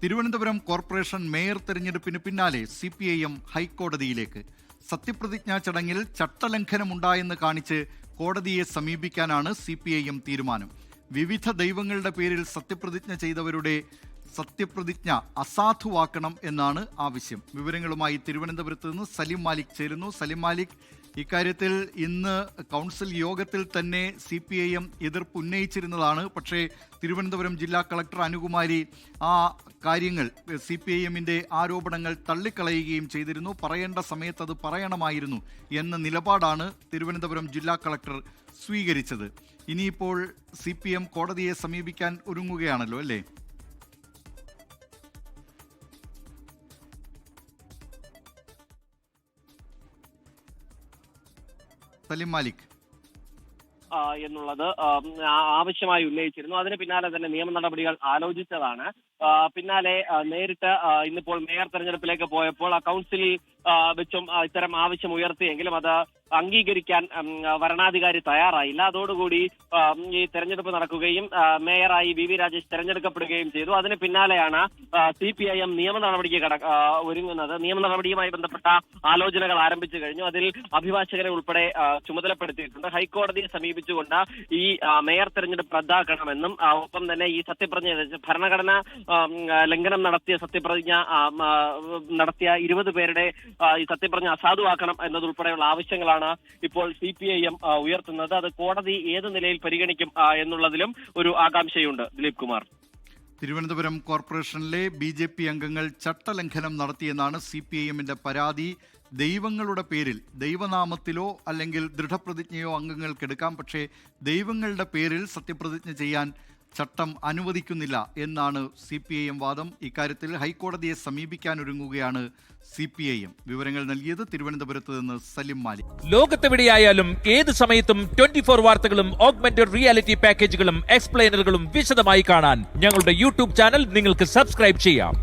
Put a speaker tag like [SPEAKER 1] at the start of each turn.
[SPEAKER 1] Thiruvananthapuram corporation mayor തെരഞ്ഞെടുപ്പിന് പിന്നാലെ CPIM ഹൈക്കോടതിയിലേക്ക്. സത്യപ്രതിജ്ഞാ ചടങ്ങിൽ ചട്ടലംഘനമുണ്ടായെന്ന് കാണിച്ച് കോടതിയെ സമീപിക്കാനാണ് CPIM തീരുമാനം. വിവിധ ദൈവങ്ങളുടെ പേരിൽ സത്യപ്രതിജ്ഞ ചെയ്തവരുടെ സത്യപ്രതിജ്ഞ അസാധുവാക്കണം എന്നാണ് ആവശ്യം. വിവരങ്ങളുമായി തിരുവനന്തപുരത്ത് നിന്ന് സലിം മാലിക് ചേരുന്നു. സലിം മാലിക്, ഇക്കാര്യത്തിൽ ഇന്ന് കൗൺസിൽ യോഗത്തിൽ തന്നെ CPIM എതിർപ്പ് ഉന്നയിച്ചിരുന്നതാണ്. പക്ഷേ തിരുവനന്തപുരം ജില്ലാ കളക്ടർ അനുകുമാരി ആ കാര്യങ്ങൾ CPIMന്റെ ആരോപണങ്ങൾ തള്ളിക്കളയുകയും ചെയ്തിരുന്നു. പറയേണ്ട സമയത്ത് അത് പറയണമായിരുന്നു എന്ന നിലപാടാണ് തിരുവനന്തപുരം ജില്ലാ കളക്ടർ സ്വീകരിച്ചത്. ഇനിയിപ്പോൾ CPM കോടതിയെ സമീപിക്കാൻ ഒരുങ്ങുകയാണല്ലോ, അല്ലേ? സലിം മാലിക്
[SPEAKER 2] എന്നുള്ളത് ആവശ്യമായി ഉന്നയിച്ചിരുന്നു. അതിന് പിന്നാലെ തന്നെ നിയമ നടപടികൾ ആലോചിച്ചതാണ്. പിന്നാലെ നേരിട്ട് ഇന്നിപ്പോൾ മേയർ തെരഞ്ഞെടുപ്പിലേക്ക് പോയപ്പോൾ കൗൺസിലിൽ വെച്ചും ഇത്തരം ആവശ്യം ഉയർത്തിയെങ്കിലും അത് അംഗീകരിക്കാൻ വരണാധികാരി തയ്യാറായില്ല. അതോടുകൂടി ഈ തെരഞ്ഞെടുപ്പ് നടക്കുകയും മേയറായി VV രാജേഷ് തെരഞ്ഞെടുക്കപ്പെടുകയും ചെയ്തു. അതിന് പിന്നാലെയാണ് CPIM നിയമ നടപടിക്ക് ഒരുങ്ങുന്നത്. നിയമ നടപടിയുമായി ബന്ധപ്പെട്ട ആലോചനകൾ ആരംഭിച്ചു കഴിഞ്ഞു. അതിൽ അഭിഭാഷകരെ ഉൾപ്പെടെ ചുമതലപ്പെടുത്തിയിട്ടുണ്ട്. ഹൈക്കോടതിയെ സമീപിച്ചുകൊണ്ട് ഈ മേയർ തെരഞ്ഞെടുപ്പ് റദ്ദാക്കണമെന്നും ഒപ്പം തന്നെ ഈ സത്യപ്രതിജ്ഞ ഭരണഘടന ലംഘനം നടത്തിയ സത്യപ്രതിജ്ഞ നടത്തിയ 20 പേരുടെ ഈ സത്യപ്രതിജ്ഞ അസാധുവാക്കണം എന്നതുൾപ്പെടെയുള്ള ആവശ്യങ്ങളാണ് ഇപ്പോൾ CPIM ഉയർത്തുന്നത്. അത് കോടതി ഏത് നിലയിൽ പരിഗണിക്കും എന്നുള്ളതിലും ഒരു ആകാംക്ഷയുണ്ട്. ദിലീപ് കുമാർ,
[SPEAKER 1] തിരുവനന്തപുരം കോർപ്പറേഷനിലെ BJP അംഗങ്ങൾ ചട്ടലംഘനം നടത്തിയെന്നാണ് CPIMന്റെ പരാതി. ദൈവങ്ങളുടെ പേരിൽ, ദൈവനാമത്തിലോ അല്ലെങ്കിൽ ദൃഢപ്രതിജ്ഞയോ അംഗങ്ങൾക്കെടുക്കാം. പക്ഷേ ദൈവങ്ങളുടെ പേരിൽ സത്യപ്രതിജ്ഞ ചെയ്യാൻ ചട്ടം അനുവദിക്കുന്നില്ല എന്നാണ് CPIM വാദം. ഇക്കാര്യത്തിൽ ഹൈക്കോടതിയെ സമീപിക്കാനൊരുങ്ങുകയാണ് CPIM. വിവരങ്ങൾ നൽകിയത് തിരുവനന്തപുരത്ത് നിന്ന് സലിം മാലിക്.
[SPEAKER 3] ലോകത്തെവിടെയായാലും ഏത് സമയത്തും 24 വാർത്തകളും ഓഗ്മെന്റഡ് റിയാലിറ്റി പാക്കേജുകളും എക്സ്പ്ലെയിനറുകളും വിശദമായി കാണാൻ ഞങ്ങളുടെ YouTube ചാനൽ നിങ്ങൾക്ക് സബ്സ്ക്രൈബ് ചെയ്യാം.